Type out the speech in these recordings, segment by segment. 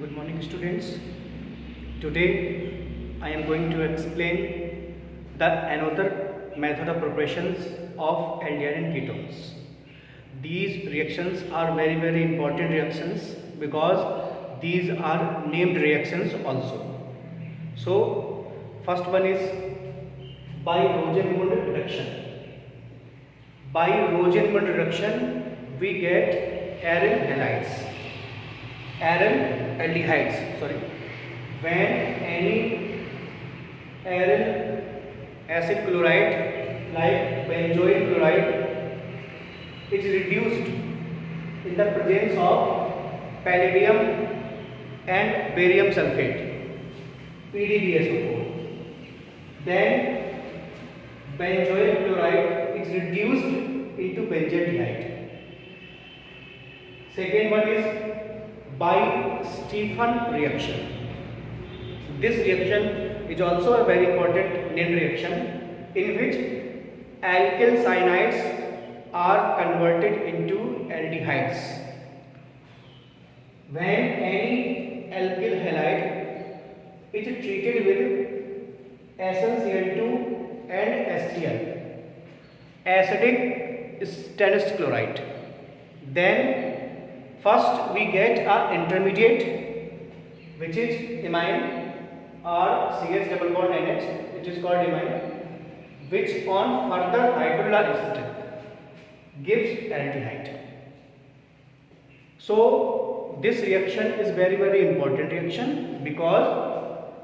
Good morning, students. Today I am going to explain the another method of preparations of aldehyde and ketones. These reactions are very important reactions because these are named reactions also. So first one is by Rosenmund reduction. By Rosenmund reduction we get aryl halides. Aryl aldehydes, when any aryl acid chloride like benzoyl chloride is reduced in the presence of palladium and barium sulfate, PDBSO4, then benzoyl chloride is reduced into benzaldehyde. Second one is by Stephan reaction. This reaction is also a very important named reaction in which alkyl cyanides are converted into aldehydes. When any alkyl halide is treated with SnCl2 and HCl, acidic stannous chloride, then first we get our intermediate, which is imine or CH double bond NH, which is called imine, which on further hydrolyzed step gives aldehyde. So this reaction is very important reaction because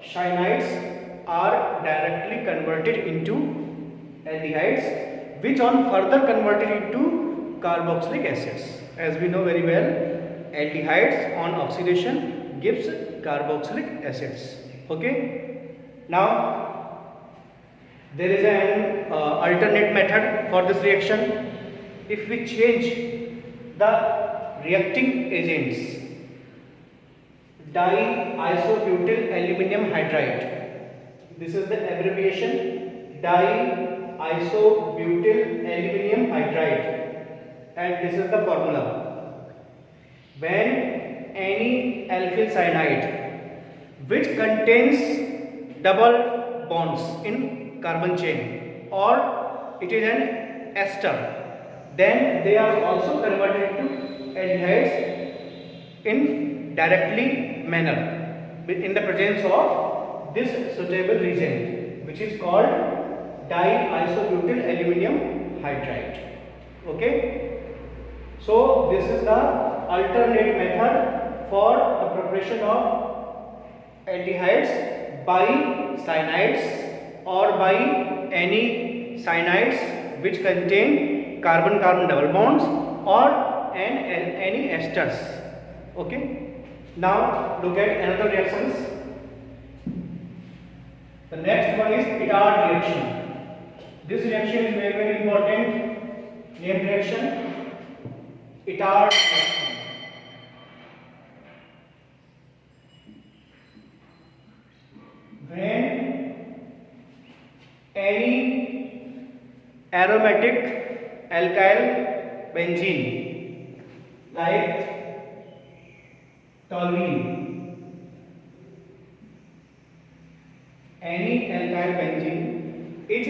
cyanides are directly converted into aldehydes, which on further converted into carboxylic acids. As we know very well, aldehydes on oxidation gives carboxylic acids. Okay. Now there is an alternate method for this reaction. If we change the reacting agents, diisobutyl aluminium hydride, this is the abbreviation, diisobutyl aluminium hydride, and this is the formula. When any alkyl cyanide which contains double bonds in carbon chain or it is an ester, then they are also converted into aldehydes in directly manner in the presence of this suitable reagent, which is called diisobutyl aluminium hydride. Okay. So this is the alternate method for the preparation of aldehydes by cyanides or by any cyanides which contain carbon-carbon double bonds or any esters. Okay. Now look at another reactions. The next one is Itard reaction. This reaction is very important named reaction. Itard reaction. When any aromatic alkyl benzene like toluene, any alkyl benzene is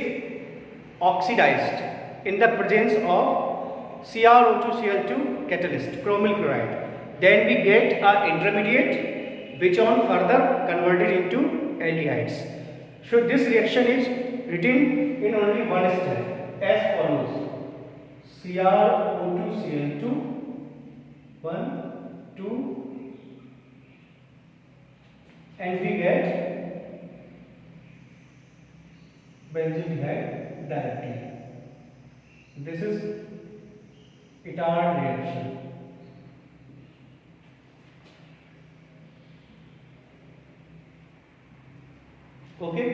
oxidized in the presence of CrO2Cl2 catalyst, chromyl chloride, then we get our intermediate which on further converted into aldehydes. So this reaction is written in only one step as follows: CrO2Cl2 1 2 and we get benzaldehyde directly. This is Itard reaction. Okay.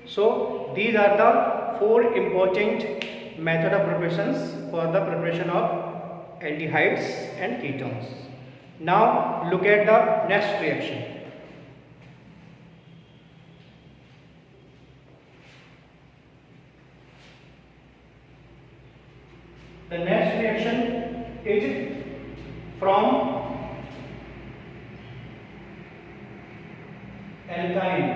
So these are the four important method of preparations for the preparation of aldehydes and ketones. Now look at the next reaction. The next reaction is from alkyne.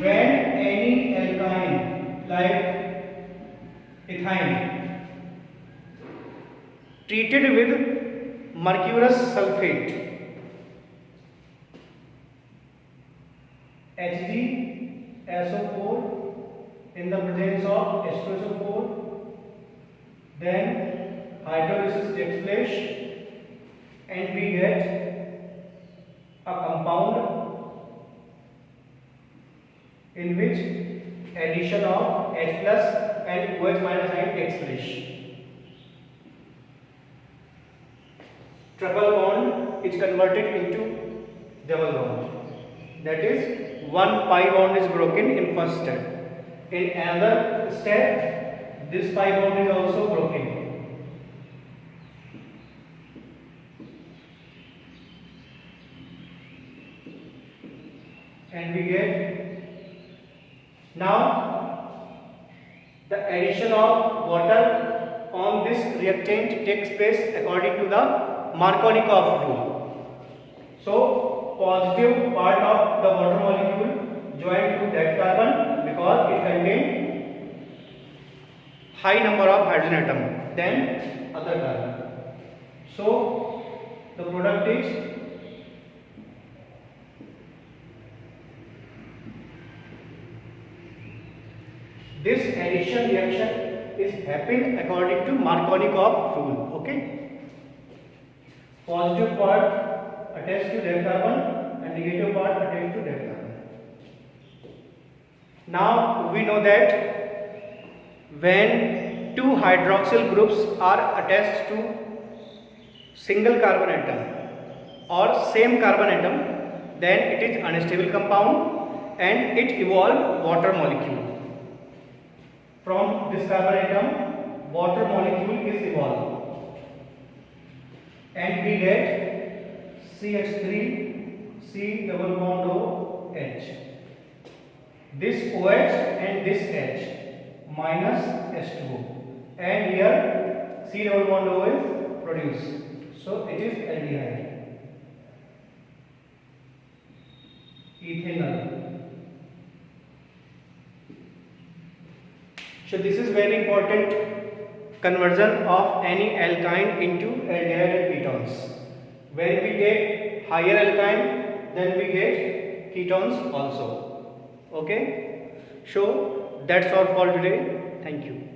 When any alkyne like ethine treated with mercurous sulfate HgSO4 in the presence of H2SO4, then hydrolysis takes place and we get a compound in which addition of H plus and OH minus ion takes place. Triple bond is converted into double bond. That is, one pi bond is broken in first step. In another step, this pi bond is also broken. And we get, now the addition of water on this reactant takes place according to the Markovnikov rule. So positive part of the water molecule joined to that carbon because it contains high number of hydrogen atom than other carbon. So the product is this addition reaction is happening according to Markovnikov rule. Okay. Positive part attached to that carbon and negative part attached to that carbon. Now we know that when two hydroxyl groups are attached to single carbon atom or same carbon atom, then it is unstable compound and it evolves water molecule. From this carbon atom, water molecule is evolved and we get CH3 C double bond O H. This OH and this H minus H2O, and here C double bond O is produced. So it is aldehyde. Ethanol. So this is very important conversion of any alkyne into aldehyde and ketones. When we get higher alkyne, then we get ketones also. Okay. So that's all for today. Thank you.